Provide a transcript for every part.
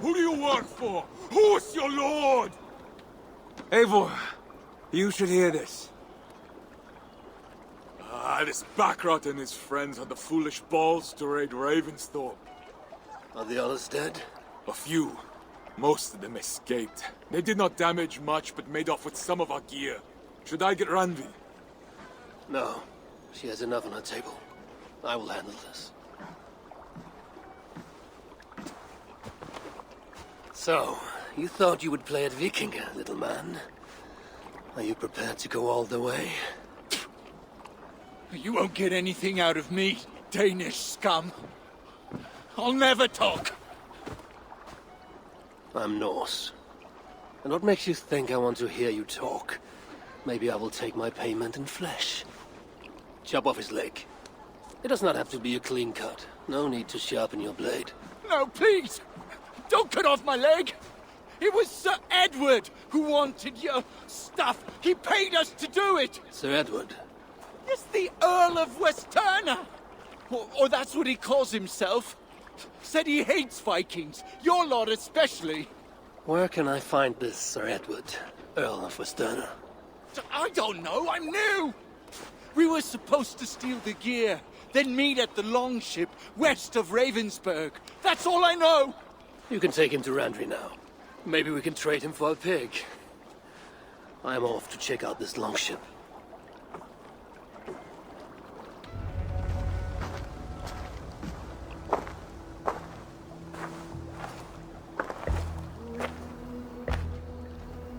Who do you work for? Who's your lord? Eivor, you should hear this. This Backrot and his friends had the foolish balls to raid Ravensthorpe. Are the others dead? A few. Most of them escaped. They did not damage much, but made off with some of our gear. Should I get Randvi? No. She has enough on her table. I will handle this. So, you thought you would play at Viking, little man? Are you prepared to go all the way? You won't get anything out of me, Danish scum. I'll never talk. I'm Norse. And what makes you think I want to hear you talk? Maybe I will take my payment in flesh. Chop off his leg. It does not have to be a clean cut. No need to sharpen your blade. No, please! Don't cut off my leg! It was Sir Edward who wanted your stuff. He paid us to do it! Sir Edward? Yes, the Earl of Westerna! Or that's what he calls himself. Said he hates Vikings, your lot especially. Where can I find this Sir Edward, Earl of Westerna? I don't know, I'm new! We were supposed to steal the gear, then meet at the longship west of Ravensburg. That's all I know! You can take him to Randvi now. Maybe we can trade him for a pig. I'm off to check out this longship.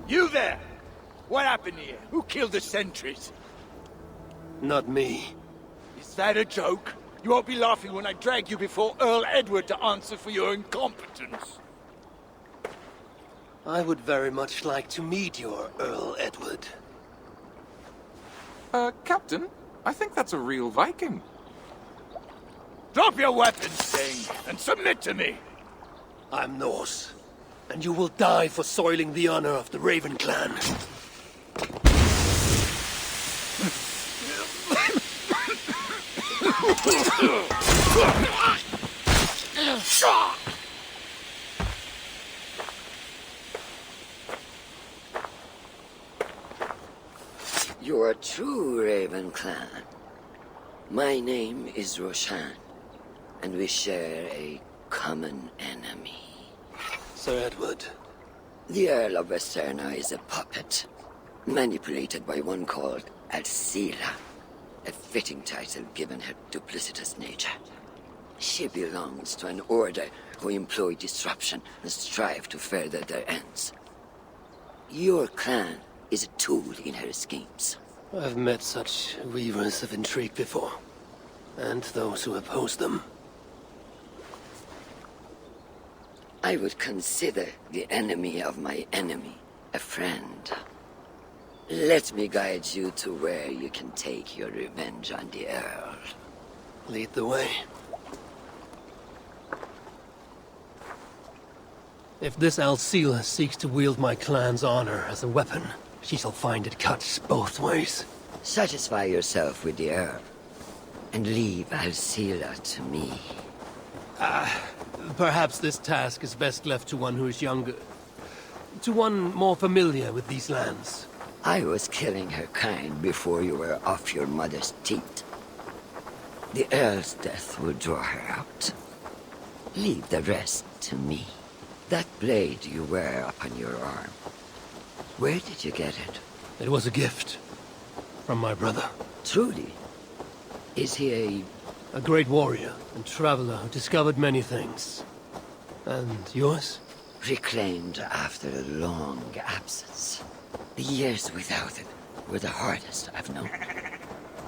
You there! What happened here? Who killed the sentries? Not me. Is that a joke? You won't be laughing when I drag you before Earl Edward to answer for your incompetence. I would very much like to meet your Earl Edward. Captain, I think that's a real Viking. Drop your weapons, Thing, and submit to me! I'm Norse, and you will die for soiling the honor of the Raven clan. You are true, Raven clan. My name is Roshan, and we share a common enemy. Sir Edward. The Earl of Westerna is a puppet, manipulated by one called Alcila, a fitting title given her duplicitous nature. She belongs to an order who employ disruption and strive to further their ends. Your clan is a tool in her schemes. I've met such weavers of intrigue before, and those who oppose them. I would consider the enemy of my enemy a friend. Let me guide you to where you can take your revenge on the Earl. Lead the way. If this Alcila seeks to wield my clan's honor as a weapon, she shall find it cuts both ways. Satisfy yourself with the Earl, and leave Alcila to me. Perhaps this task is best left to one who is younger. To one more familiar with these lands. I was killing her kind before you were off your mother's teat. The Earl's death will draw her out. Leave the rest to me. That blade you wear upon your arm, where did you get it? It was a gift. From my brother. Truly? Is he a great warrior and traveler who discovered many things. And yours? reclaimed after a long absence? The years without it were the hardest I've known.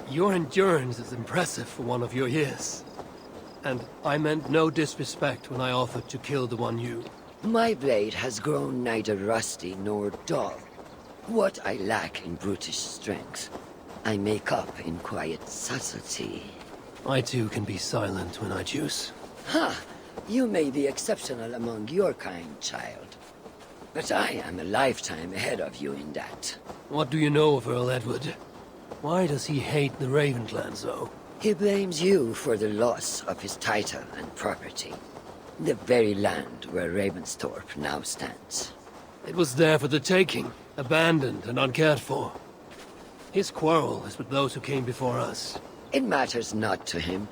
Your endurance is impressive for one of your years. And I meant no disrespect when I offered to kill the one you... My blade has grown neither rusty nor dull. What I lack in brutish strength, I make up in quiet subtlety. I too can be silent when I choose. Ha! You may be exceptional among your kind, child. But I am a lifetime ahead of you in that. What do you know of Earl Edward? Why does he hate the Raven clan so? He blames you for the loss of his title and property. The very land where Ravensthorpe now stands. It was there for the taking, abandoned and uncared for. His quarrel is with those who came before us. It matters not to him.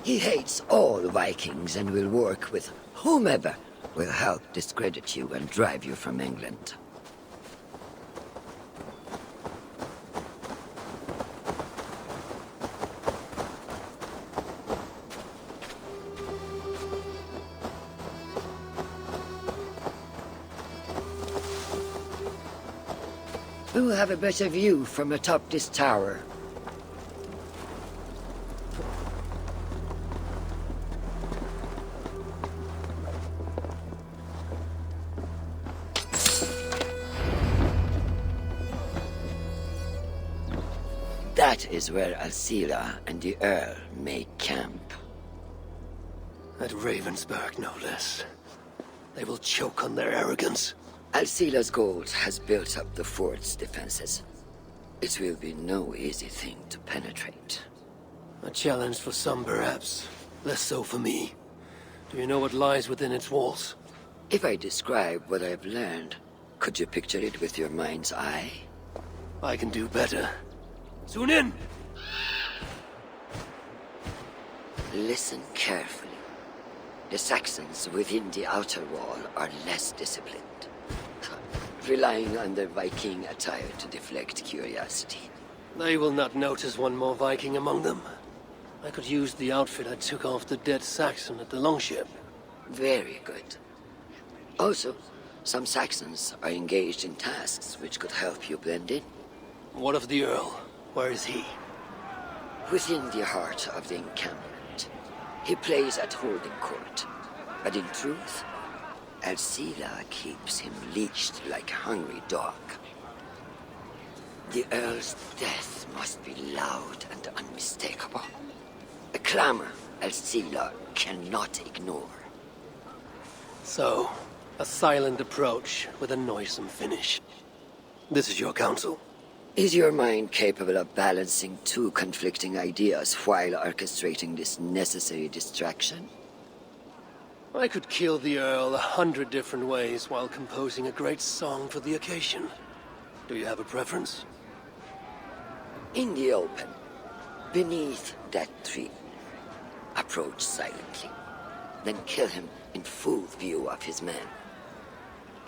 He hates all Vikings and will work with whomever will help discredit you and drive you from England. We will have a better view from atop this tower. That is where Alcila and the Earl make camp. At Ravensburg, no less. They will choke on their arrogance. Alcila's gold has built up the fort's defenses. It will be no easy thing to penetrate. A challenge for some, perhaps. Less so for me. Do you know what lies within its walls? If I describe what I've learned, could you picture it with your mind's eye? I can do better. Soon in! Listen carefully. The Saxons within the outer wall are less disciplined, relying on their Viking attire to deflect curiosity. They will not notice one more Viking among them. I could use the outfit I took off the dead Saxon at the Longship. Very good. Also, some Saxons are engaged in tasks which could help you blend in. What of the Earl? Where is he? Within the heart of the encampment. He plays at holding court, but in truth, Alcila keeps him leashed like a hungry dog. The Earl's death must be loud and unmistakable. A clamor Alcila cannot ignore. So, a silent approach with a noisome finish. This is your counsel. Is your mind capable of balancing two conflicting ideas while orchestrating this necessary distraction? I could kill the Earl 100 different ways while composing a great song for the occasion. Do you have a preference? In the open, beneath that tree. Approach silently, then kill him in full view of his men.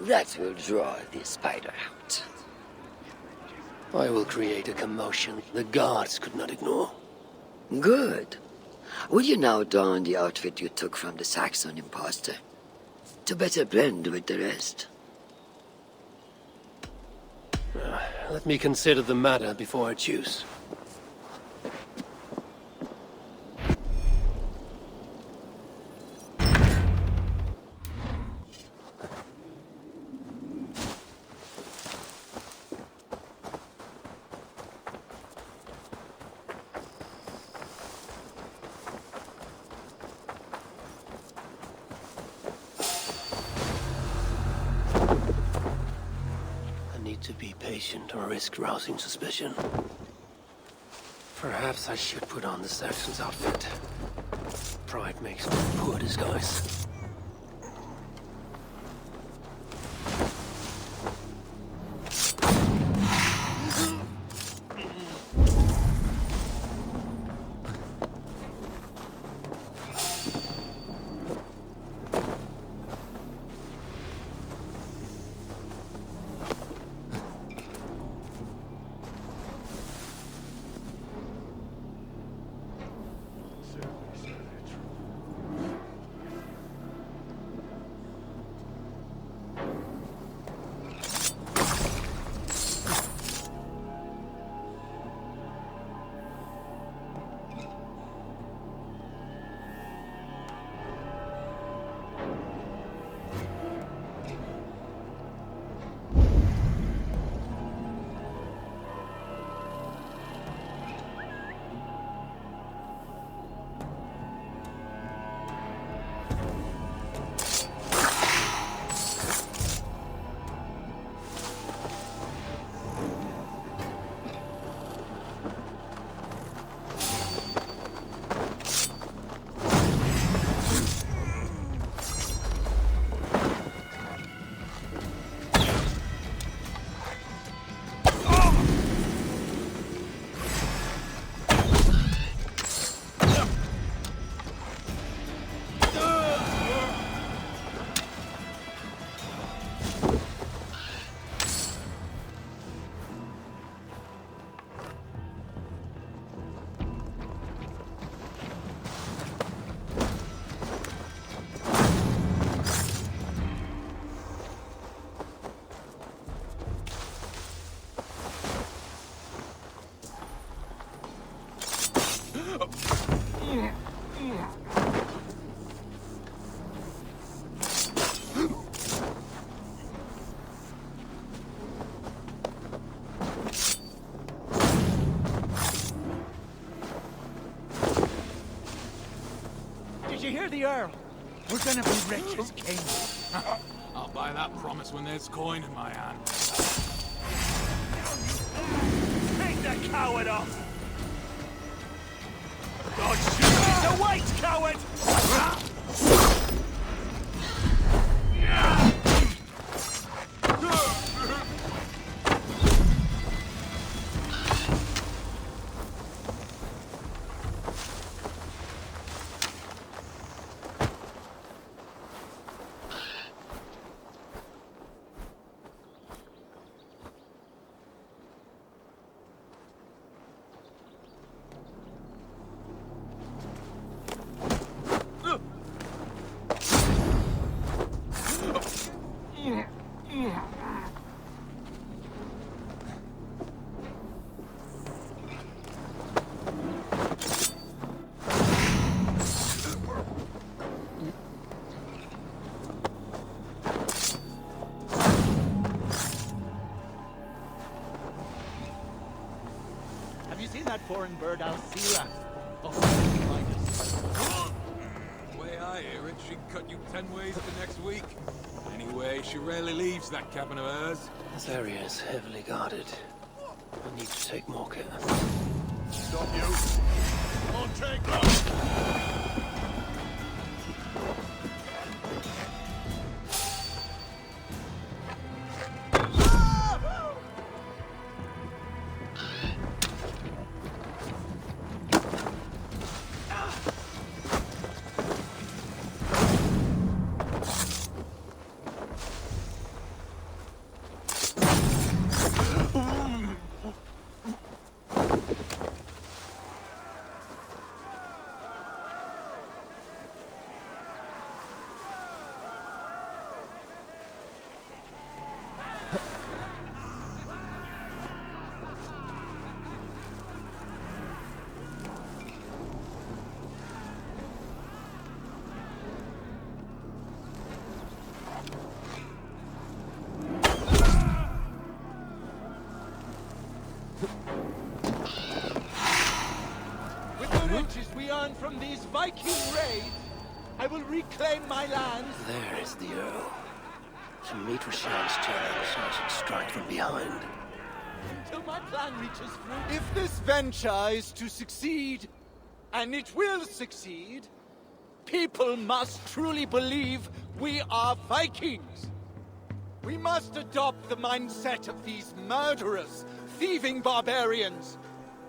That will draw the spider out. I will create a commotion the gods could not ignore. Good. Will you now don the outfit you took from the Saxon imposter? To better blend with the rest. Let me consider the matter before I choose. To be patient or risk rousing suspicion. Perhaps I should put on the Saxon's outfit. Pride makes for a poor disguise. Spare the Earl. We're gonna be rich as kings. I'll buy that promise when there's coin in my hand. Take the coward off! God shoot me the white coward! Have you seen that foreign bird, Alcira? Oh, The way I hear it, she'd cut you 10 ways to next week. Anyway, she rarely leaves that cabin of hers. This area is heavily guarded. I need to take more care. Stop you! I'll take that! Riches we earn from these Viking raids, I will reclaim my lands. There is the Earl. To meet Roshan's challenge, I should strike from behind. Until my plan reaches through. If this venture is to succeed, and it will succeed, people must truly believe we are Vikings. We must adopt the mindset of these murderous, thieving barbarians.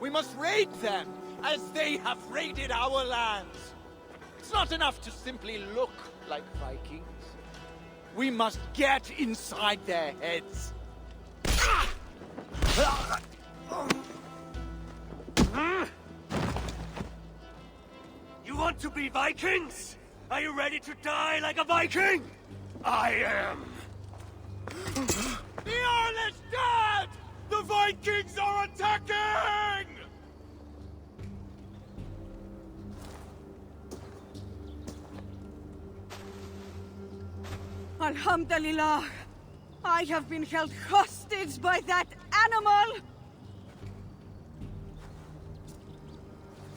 We must raid them as they have raided our lands. It's not enough to simply look like Vikings. We must get inside their heads. You want to be Vikings? Are you ready to die like a Viking? I am. The Earl is dead! The Vikings are attacking! Alhamdulillah, I have been held hostage by that animal!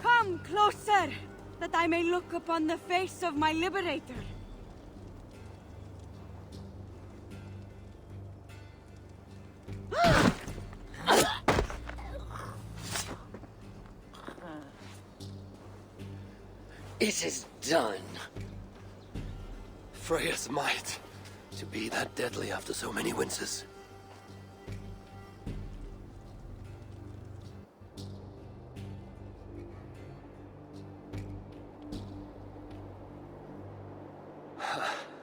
Come closer, that I may look upon the face of my liberator. It is done. Freya's might. To be that deadly after so many winces.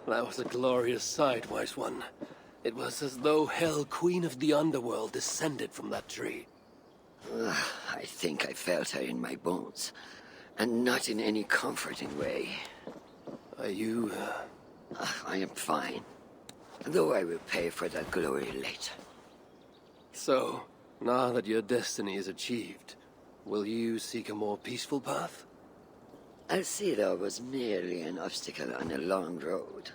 That was a glorious sight, Wise One. It was as though Hell, Queen of the Underworld, descended from that tree. I think I felt her in my bones, and not in any comforting way. Are you, I am fine, though I will pay for that glory later. So, now that your destiny is achieved, will you seek a more peaceful path? Alcira was merely an obstacle on a long road.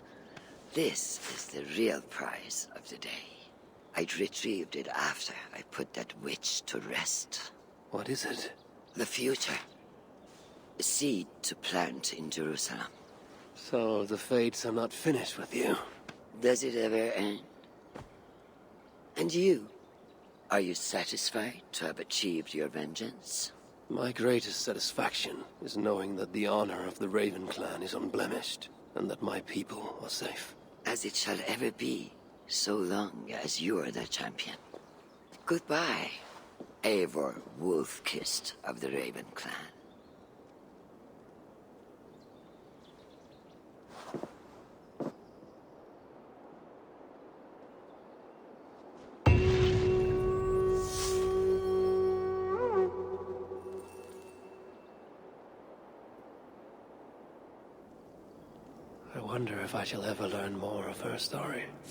This is the real prize of the day. I'd retrieved it after I put that witch to rest. What is it? The future. A seed to plant in Jerusalem. So the fates are not finished with you. Does it ever end? And you? Are you satisfied to have achieved your vengeance? My greatest satisfaction is knowing that the honor of the Raven clan is unblemished, and that my people are safe. As it shall ever be, so long as you are the champion. Goodbye, Eivor Wolf-Kissed of the Raven clan. I wonder if I shall ever learn more of her story.